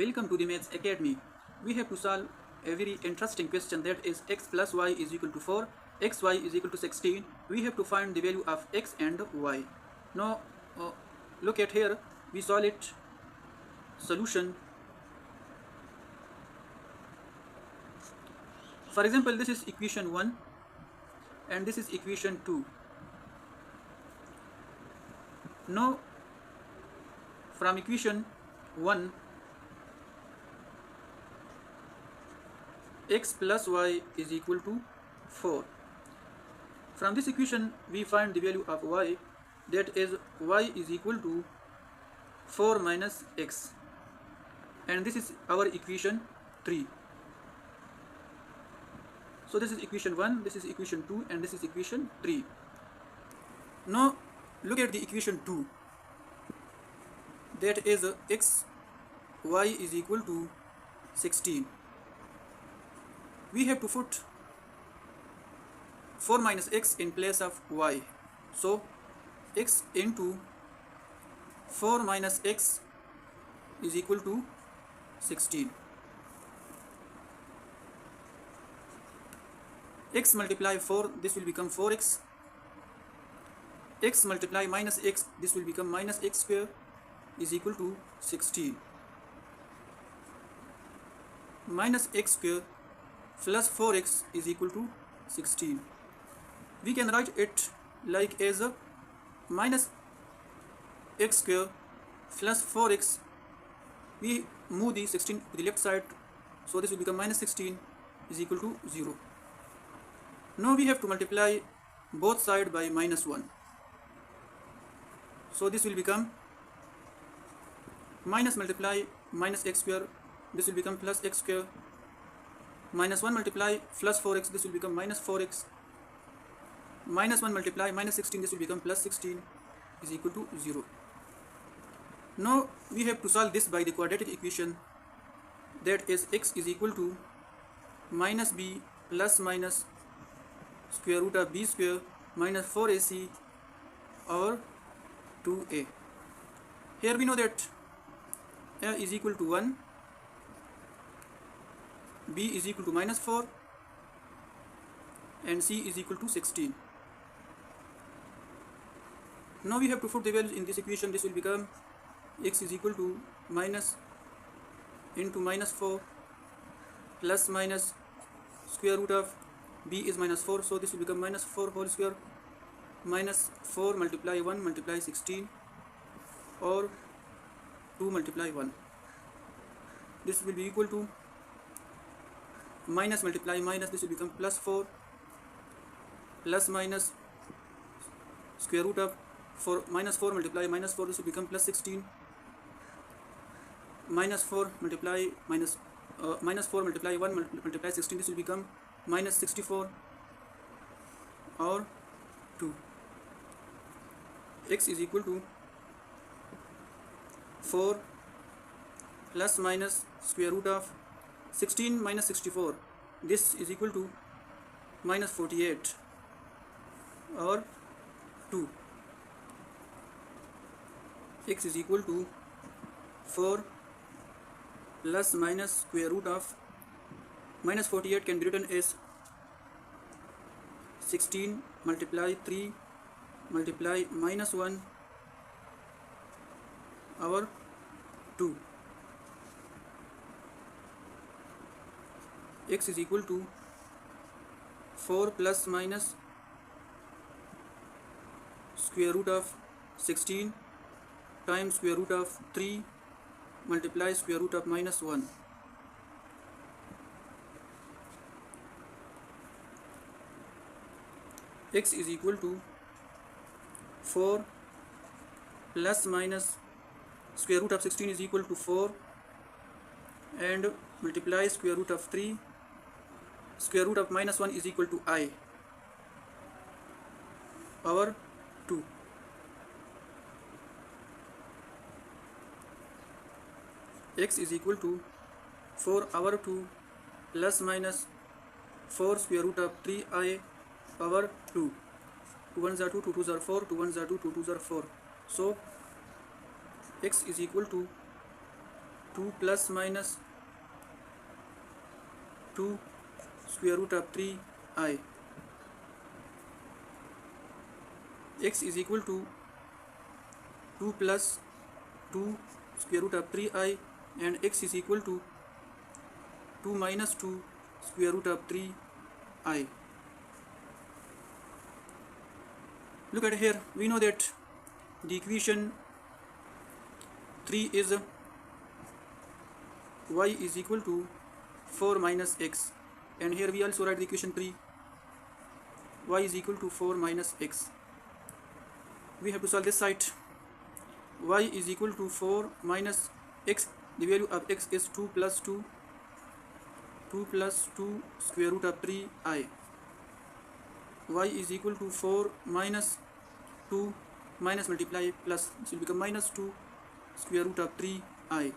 Welcome to the Maths Academy. We have to solve a very interesting question, that is x plus y is equal to 4, xy is equal to 16. We have to find the value of x and y. Now look at here, we solve it. Solution. For example, this is equation 1 and this is equation 2. Now from equation 1, x plus y is equal to 4. From this equation we find the value of y, that is y is equal to 4 minus x, and this is our equation 3. So this is equation 1, this is equation 2, and this is equation 3. Now look at the equation 2, that is x y is equal to 16. We have to put 4 minus x in place of y. So x into 4 minus x is equal to 16. X multiply 4, this will become 4x. X multiply minus x, this will become minus x square, is equal to 16. Minus x square plus 4x is equal to 16. We can write it like as a minus x square plus 4x. We move the 16 to the left side, so this will become minus 16 is equal to 0. Now we have to multiply both sides by minus 1. So this will become minus multiply minus x square, this will become plus x square. Minus 1 multiply plus 4x, this will become minus 4x. Minus 1 multiply minus 16, this will become plus 16 is equal to 0. Now we have to solve this by the quadratic equation, that is x is equal to minus b plus minus square root of b square minus 4ac or 2a. Here we know that a is equal to 1, b is equal to minus 4, and c is equal to 16. Now we have to put the values in this equation. This will become x is equal to minus into minus 4 plus minus square root of b is minus 4, so this will become minus 4 whole square minus 4 multiply 1 multiply 16 or 2 multiply 1. This will be equal to minus multiply minus, this will become plus 4 plus minus square root of 4 minus 4 multiply minus 4, this will become plus 16 minus 4 multiply minus minus 4 multiply 1 multiply 16, this will become minus 64 or 2. X is equal to 4 plus minus square root of 16 minus 64, this is equal to minus 48 or 2. X is equal to 4 plus minus square root of minus 48 can be written as 16 multiply 3 multiply minus 1 over 2. X is equal to 4 plus minus square root of 16 times square root of 3 multiply square root of minus 1. X is equal to 4 plus minus square root of 16 is equal to 4 and multiply square root of 3, square root of minus 1 is equal to I over 2. X is equal to 4 over 2 plus minus 4 square root of 3i over 2. 2 1s are 2, 2 2s are 4, 2 1s are 2, 2 2s are 4. So x is equal to 2 plus minus 2 square root of 3i. X is equal to 2 plus 2 square root of 3i, and x is equal to 2 minus 2 square root of 3i. Look at here, we know that the equation 3 is y is equal to 4 minus x, and here we also write the equation 3, y is equal to 4 minus x. We have to solve this side. Y is equal to 4 minus x. The value of x is 2 plus 2 square root of 3i. Y is equal to 4 minus 2 minus multiply plus, this will become minus 2 square root of 3i.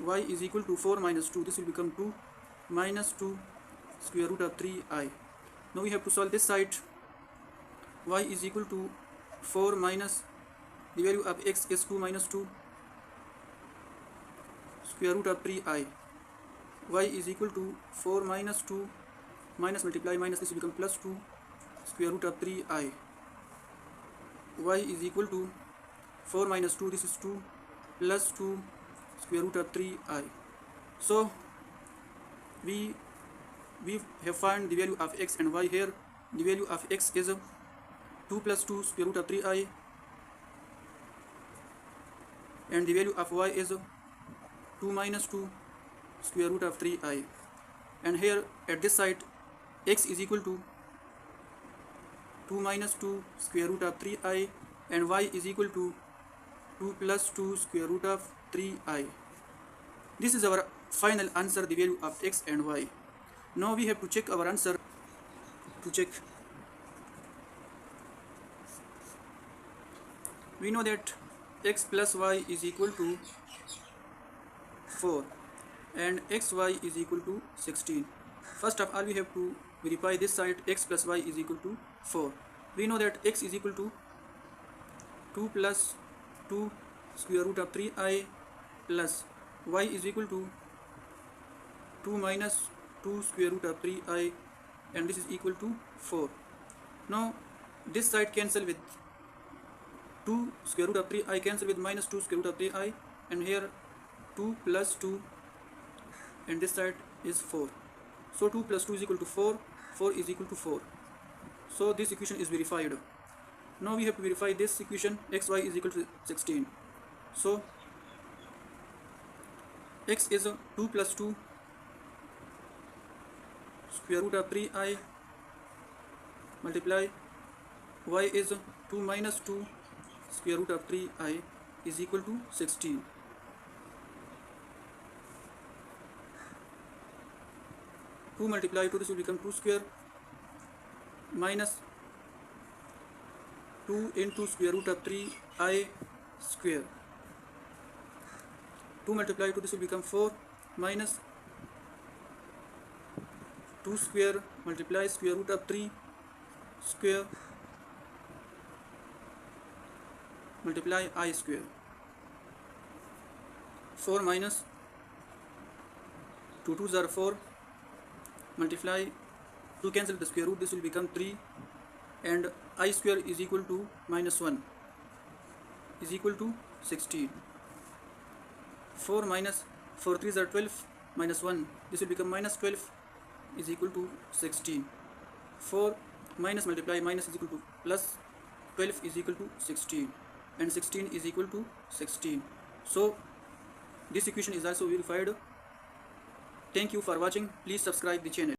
Y is equal to 4 minus 2, this will become 2 minus 2 square root of 3i. Now we have to solve this side. Y is equal to 4 minus, the value of x is 2 minus 2 square root of 3i. Y is equal to 4 minus 2 minus multiply minus, this will become plus 2 square root of 3i. Y is equal to 4 minus 2, this is 2 plus 2 square root of 3i. So we have found the value of x and y. Here the value of x is 2 plus 2 square root of 3i, and the value of y is 2 minus 2 square root of 3i. And here at this side, x is equal to 2 minus 2 square root of 3i, and y is equal to 2 plus 2 square root of 3i. This is our final answer, the value of x and y. Now we have to check our answer. To check, we know that x plus y is equal to 4 and xy is equal to 16. First of all, we have to verify this side, x plus y is equal to 4. We know that x is equal to 2 plus 2 square root of 3i plus y is equal to 2 minus 2 square root of 3i, and this is equal to 4. Now this side cancel with 2 square root of 3i cancel with minus 2 square root of 3i, and here 2 plus 2, and this side is 4. So 2 plus 2 is equal to 4, 4 is equal to 4. So this equation is verified. Now we have to verify this equation, xy is equal to 16. So x is 2 plus 2 square root of 3i multiply y is 2 minus 2 square root of 3i is equal to 16. Two multiply 2, this will become 2 square minus 2 into square root of 3i square. 2 multiply 2, this will become 4 minus 2 square multiply square root of 3 square multiply I square. 4 minus 2 2s are 4, multiply 2 cancel the square root, this will become 3, and I square is equal to minus 1 is equal to 16. 4 minus 4 3s are 12 minus 1, this will become minus 12 is equal to 16. 4 minus multiply minus is equal to plus, 12 is equal to 16, and 16 is equal to 16. So this equation is also verified. Thank you for watching. Please subscribe the channel.